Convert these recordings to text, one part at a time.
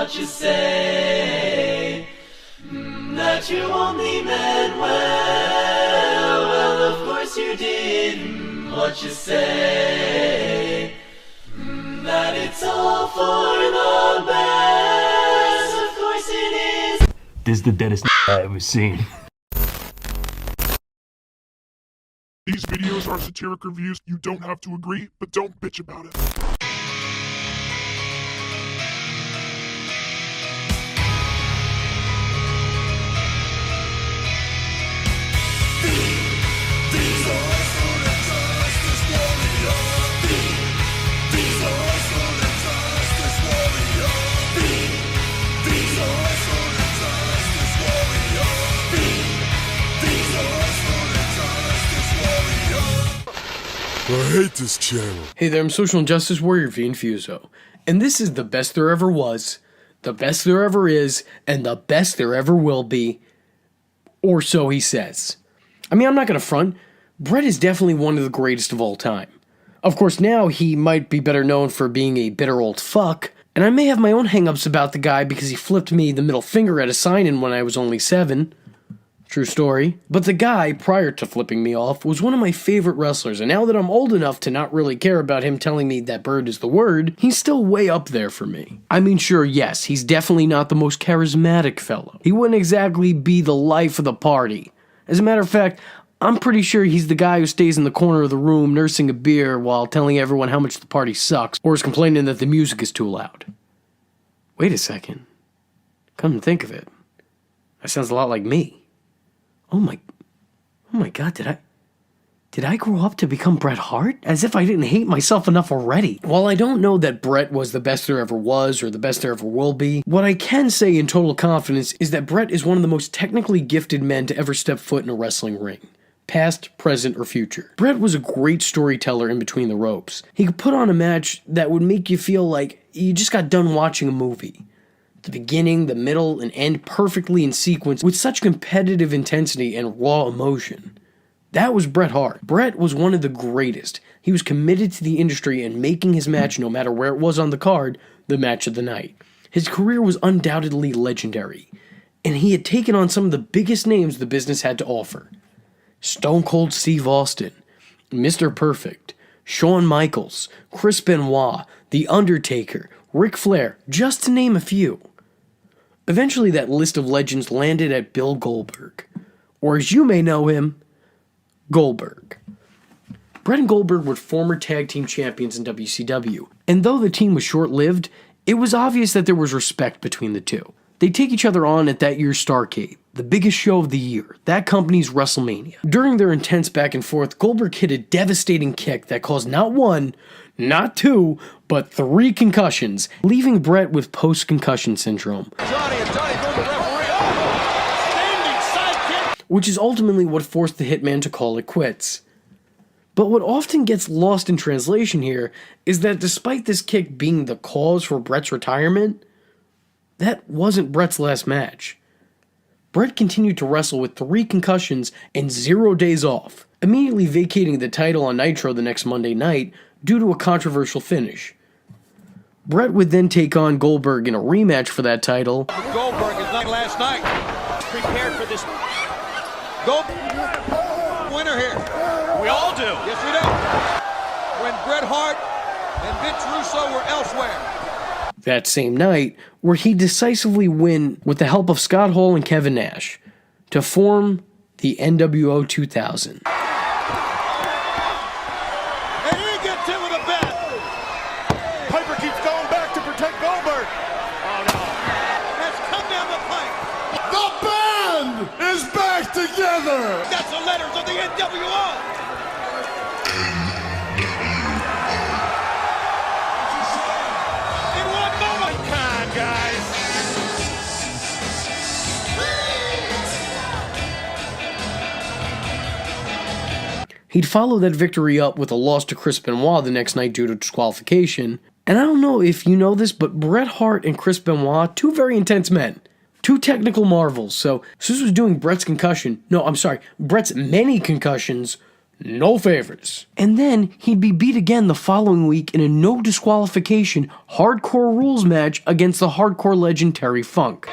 what you say, that you only meant well, well of course you did, what you say, that it's all for the best, of course it is. This is the deadest I ever seen. These videos are satiric reviews. You don't have to agree, but don't bitch about it. I hate this channel. Hey there, I'm Social Injustice Warrior V Infuso, and this is the best there ever was, the best there ever is, and the best there ever will be, or so he says. I mean, I'm not gonna front, Bret is definitely one of the greatest of all time. Of course, now he might be better known for being a bitter old fuck, and I may have my own hangups about the guy because he flipped me the middle finger at a sign-in when I was only 7. True story. But the guy, prior to flipping me off, was one of my favorite wrestlers, and now that I'm old enough to not really care about him telling me that bird is the word, he's still way up there for me. I mean, sure, yes, he's definitely not the most charismatic fellow. He wouldn't exactly be the life of the party. As a matter of fact, I'm pretty sure he's the guy who stays in the corner of the room nursing a beer while telling everyone how much the party sucks, or is complaining that the music is too loud. Wait a second. Come to think of it, that sounds a lot like me. Oh my god, did I grow up to become Bret Hart? As if I didn't hate myself enough already. While I don't know that Bret was the best there ever was or the best there ever will be, what I can say in total confidence is that Bret is one of the most technically gifted men to ever step foot in a wrestling ring. Past, present, or future. Bret was a great storyteller in between the ropes. He could put on a match that would make you feel like you just got done watching a movie. The beginning, the middle, and end perfectly in sequence with such competitive intensity and raw emotion. That was Bret Hart. Bret was one of the greatest. He was committed to the industry and making his match, no matter where it was on the card, the match of the night. His career was undoubtedly legendary, and he had taken on some of the biggest names the business had to offer. Stone Cold Steve Austin, Mr. Perfect, Shawn Michaels, Chris Benoit, The Undertaker, Ric Flair, just to name a few. Eventually that list of legends landed at Bill Goldberg, or as you may know him, Goldberg. Bret and Goldberg were former tag team champions in WCW, and though the team was short-lived, it was obvious that there was respect between the two. They take each other on at that year's Starrcade, the biggest show of the year, that company's WrestleMania. During their intense back and forth, Goldberg hit a devastating kick that caused not one, not 2, but 3 concussions, leaving Bret with post-concussion syndrome. Which is ultimately what forced the Hitman to call it quits. But what often gets lost in translation here is that despite this kick being the cause for Bret's retirement, that wasn't Bret's last match. Bret continued to wrestle with 3 concussions and 0 days off, immediately vacating the title on Nitro the next Monday night due to a controversial finish. Bret would then take on Goldberg in a rematch for that title. Goldberg is not last night. Prepared for this. Winner here. We all do. Yes, we do. When Bret Hart and Vince Russo were elsewhere. That same night, where he decisively win with the help of Scott Hall and Kevin Nash to form the NWO 2000. And he gets hit with a bat. Piper keeps going back to protect Goldberg. Oh no. Has come down the pipe. The band is back together. That's the letters of the NWO. He'd follow that victory up with a loss to Chris Benoit the next night due to disqualification. And I don't know if you know this, but Bret Hart and Chris Benoit, 2 very intense men. 2 technical marvels. So this was doing Bret's many concussions, no favors. And then he'd be beat again the following week in a no disqualification hardcore rules match against the hardcore legend Terry Funk.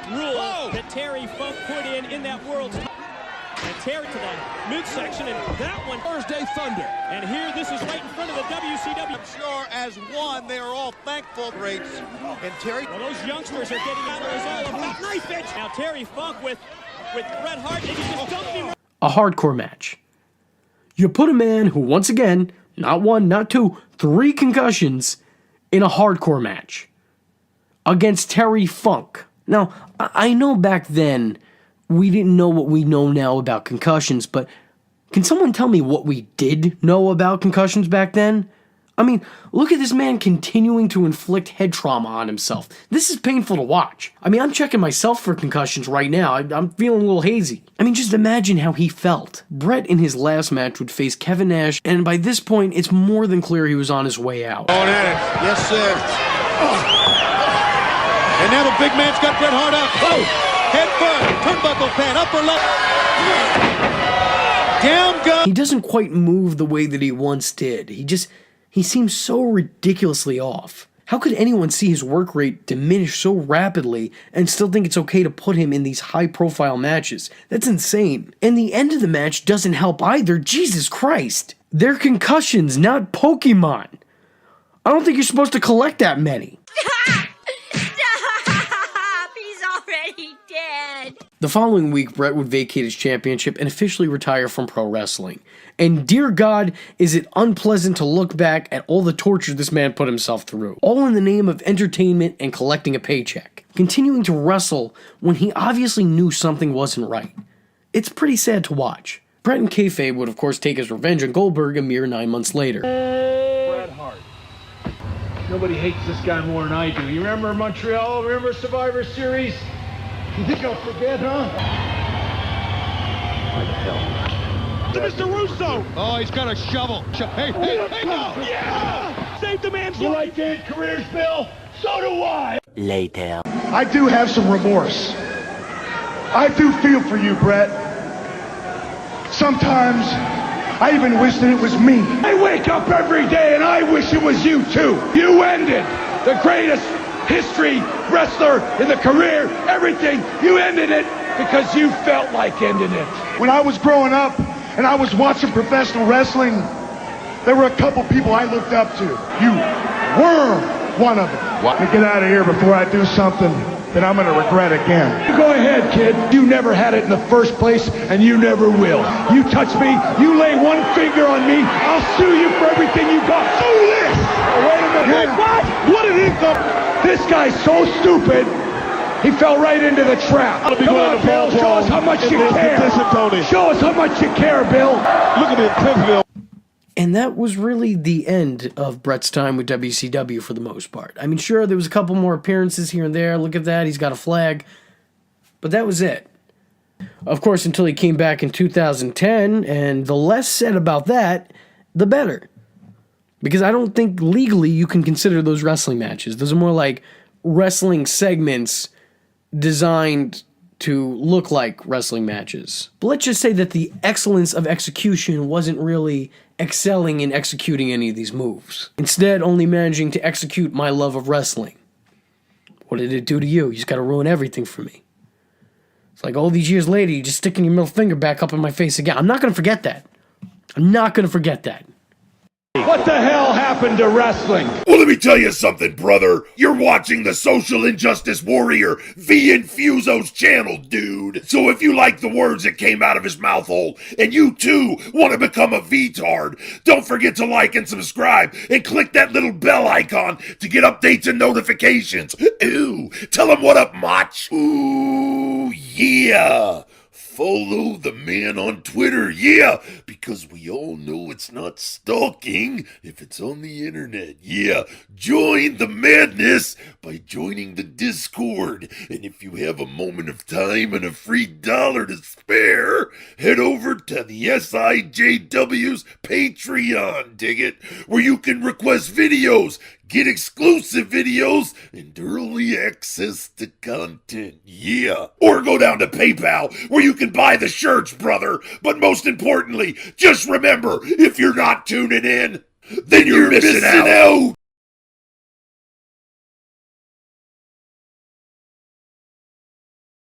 Rule that Terry Funk put in that world's and Terry to the midsection, and that one Thursday Thunder. And here, this is right in front of the WCW. I'm sure as one, they are all thankful. Greats. And Terry. Well, those youngsters are getting out of this all about knife edge. Now Terry Funk with Bret Hart, and he's just dumping him. A hardcore match. You put a man who, once again, not one, not two, 3 concussions in a hardcore match against Terry Funk. Now, I know back then we didn't know what we know now about concussions, but can someone tell me what we did know about concussions back then? I mean, look at this man continuing to inflict head trauma on himself. This is painful to watch. I mean, I'm checking myself for concussions right now. I'm feeling a little hazy. I mean, just imagine how he felt. Bret in his last match would face Kevin Nash, and by this point, it's more than clear he was on his way out. Going at it. Yes, sir. And now the big man's got Bret Hart up. Oh! Head first. Turnbuckle pan. Upper left. Down gun. He doesn't quite move the way that he once did. He seems so ridiculously off. How could anyone see his work rate diminish so rapidly and still think it's okay to put him in these high-profile matches? That's insane. And the end of the match doesn't help either. Jesus Christ. They're concussions, not Pokemon. I don't think you're supposed to collect that many. The following week, Bret would vacate his championship and officially retire from pro wrestling. And dear God, is it unpleasant to look back at all the torture this man put himself through. All in the name of entertainment and collecting a paycheck. Continuing to wrestle when he obviously knew something wasn't right. It's pretty sad to watch. Bret and kayfabe would of course take his revenge on Goldberg a mere 9 months later. Bret Hart. Nobody hates this guy more than I do. You remember Montreal? Remember Survivor Series? You think I'll forget, huh? Why the hell? To Mr. Russo! Oh, he's got a shovel. Hey, no! Yeah! Save the man's life! You like their careers, Bill? So do I! Later. I do have some remorse. I do feel for you, Bret. Sometimes, I even wish that it was me. I wake up every day and I wish it was you too. You ended the greatest history wrestler in the career, everything. You ended it because you felt like ending it. When I was growing up and I was watching professional wrestling, there were a couple people I looked up to. You were one of them. Let me get out of here before I do something that I'm going to regret again. Go ahead, kid. You never had it in the first place, and you never will. You touch me, you lay one finger on me, I'll sue you for everything you got. Sue this! Oh, wait a minute. Yeah. What? What did he go? This guy's so stupid, he fell right into the trap. Come on, Bill, show us how much you care. Show us how much you care, Bill. Look at the intensity. And that was really the end of Bret's time with WCW for the most part. I mean, sure, there was a couple more appearances here and there. Look at that, he's got a flag. But that was it. Of course, until he came back in 2010, and the less said about that, the better. Because I don't think legally you can consider those wrestling matches. Those are more like wrestling segments designed to look like wrestling matches. But let's just say that the excellence of execution wasn't really excelling in executing any of these moves. Instead, only managing to execute my love of wrestling. What did it do to you? You just gotta ruin everything for me. It's like all these years later, you just sticking your middle finger back up in my face again. I'm not gonna forget that. I'm not gonna forget that. What the hell happened to wrestling? Well, let me tell you something, brother. You're watching the social injustice warrior, the Infuso's channel, dude. So if you like the words that came out of his mouth hole, and you too want to become a VTard, don't forget to like and subscribe, and click that little bell icon to get updates and notifications. Ooh, tell him what up, Mach. Ooh, yeah. Follow the man on Twitter, yeah, because we all know it's not stalking if it's on the internet, yeah. Join the madness by joining the Discord, and if you have a moment of time and a free $1 to spare, head over to the SIJW's Patreon, dig it, where you can request videos, get exclusive videos and early access to content. Yeah. Or go down to PayPal where you can buy the shirts, brother. But most importantly, just remember, if you're not tuning in, then you're missing out.